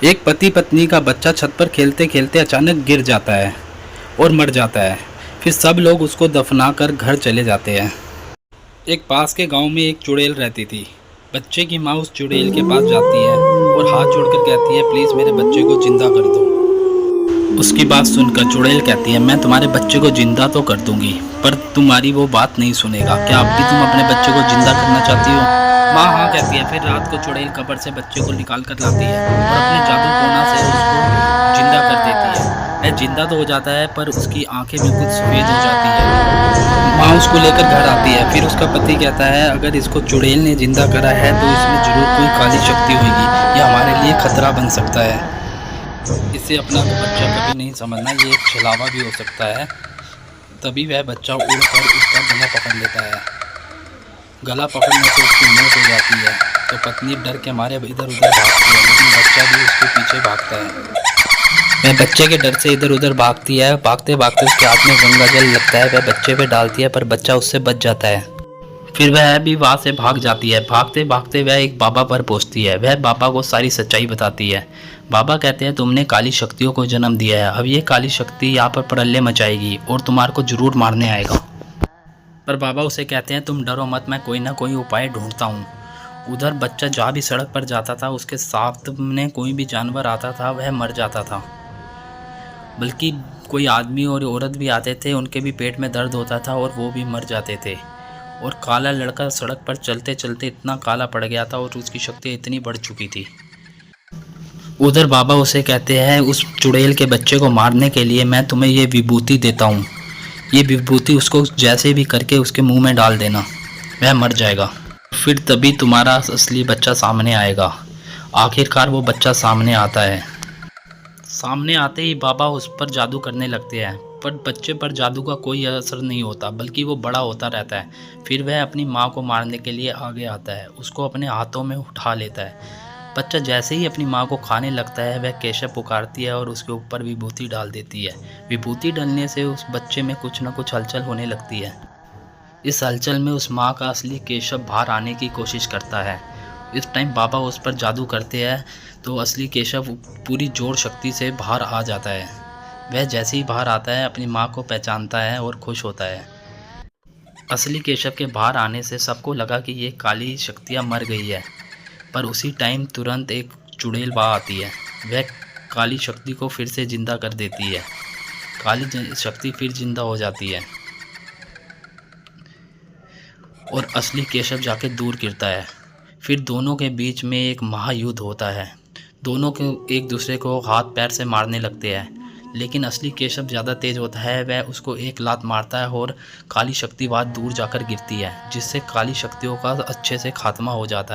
एक पति पत्नी का बच्चा छत पर खेलते खेलते अचानक गिर जाता है और मर जाता है। फिर सब लोग उसको दफनाकर घर चले जाते हैं। एक पास के गांव में एक चुड़ैल रहती थी। बच्चे की माँ उस चुड़ैल के पास जाती है और हाथ जोड़कर कहती है, प्लीज़ मेरे बच्चे को जिंदा कर दो। उसकी बात सुनकर चुड़ैल कहती है, मैं तुम्हारे बच्चे को जिंदा तो कर दूंगी, पर तुम्हारी वो बात नहीं सुनेगा। क्या अब भी तुम अपने बच्चे को जिंदा करना चाहती हो? माँ हाँ कहती है। फिर रात को चुड़ैल कब्र से बच्चे को निकाल कर लाती है और अपने जादू टोना से उसको जिंदा कर देती है। वह जिंदा तो हो जाता है, पर उसकी आंखें बिल्कुल सफ़ेद हो जाती है। माँ उसको लेकर घर आती है। फिर उसका पति कहता है, अगर इसको चुड़ैल ने जिंदा करा है तो इसमें जरूर कोई काली शक्ति होगी, यह हमारे लिए खतरा बन सकता है। इसे अपना तो बच्चा कभी नहीं समझना, ये एक छलावा भी हो सकता है। तभी वह बच्चा उड़कर उसका गला पकड़ लेता है। गला पकड़ने से उसकी मौत हो जाती है। तो पत्नी डर के मारे इधर उधर भागती है, लेकिन बच्चा भी उसके पीछे भागता है। वह बच्चे के डर से इधर उधर भागती है। भागते भागते उसके हाथ में गंगा जल लगता है। वह बच्चे पे डालती है, पर बच्चा उससे बच जाता है। फिर वह भी वहाँ से भाग जाती है। भागते भागते वह एक बाबा पर पहुँचती है। वह बाबा को सारी सच्चाई बताती है। बाबा कहते हैं, तुमने काली शक्तियों को जन्म दिया है। अब ये काली शक्ति यहाँ पर प्रलय मचाएगी और तुम्हारे को जरूर मारने आएगा। पर बाबा उसे कहते हैं, तुम डरो मत, मैं कोई ना कोई उपाय ढूंढता हूँ। उधर बच्चा जहाँ भी सड़क पर जाता था, उसके सामने कोई भी जानवर आता था वह मर जाता था। बल्कि कोई आदमी और औरत भी आते थे, उनके भी पेट में दर्द होता था और वो भी मर जाते थे। और काला लड़का सड़क पर चलते चलते इतना काला पड़ गया था और उसकी शक्ति इतनी बढ़ चुकी थी। उधर बाबा उसे कहते हैं, उस चुड़ैल के बच्चे को मारने के लिए मैं तुम्हें ये विभूति देता हूँ। ये विभूति उसको जैसे भी करके उसके मुंह में डाल देना, वह मर जाएगा। फिर तभी तुम्हारा असली बच्चा सामने आएगा। आखिरकार वो बच्चा सामने आता है। सामने आते ही बाबा उस पर जादू करने लगते हैं, पर बच्चे पर जादू का कोई असर नहीं होता, बल्कि वो बड़ा होता रहता है। फिर वह अपनी माँ को मारने के लिए आगे आता है, उसको अपने हाथों में उठा लेता है। बच्चा जैसे ही अपनी माँ को खाने लगता है, वह केशव पुकारती है और उसके ऊपर विभूति डाल देती है। विभूति डालने से उस बच्चे में कुछ न कुछ हलचल होने लगती है। इस हलचल में उस माँ का असली केशव बाहर आने की कोशिश करता है। इस टाइम बाबा उस पर जादू करते हैं, तो असली केशव पूरी जोर शक्ति से बाहर आ जाता है। वह जैसे ही बाहर आता है, अपनी माँ को पहचानता है और खुश होता है। असली केशव के बाहर आने से सबको लगा कि ये काली शक्तियाँ मर गई है, पर उसी टाइम तुरंत एक चुड़ैल वहाँ आती है। वह काली शक्ति को फिर से जिंदा कर देती है। काली शक्ति फिर जिंदा हो जाती है और असली केशव जाके दूर गिरता है। फिर दोनों के बीच में एक महायुद्ध होता है। दोनों के एक दूसरे को हाथ पैर से मारने लगते हैं, लेकिन असली केशव ज़्यादा तेज़ होता है। वह उसको एक लात मारता है और काली शक्ति वहाँ दूर जाकर गिरती है, जिससे काली शक्तियों का अच्छे से खात्मा हो जाता है।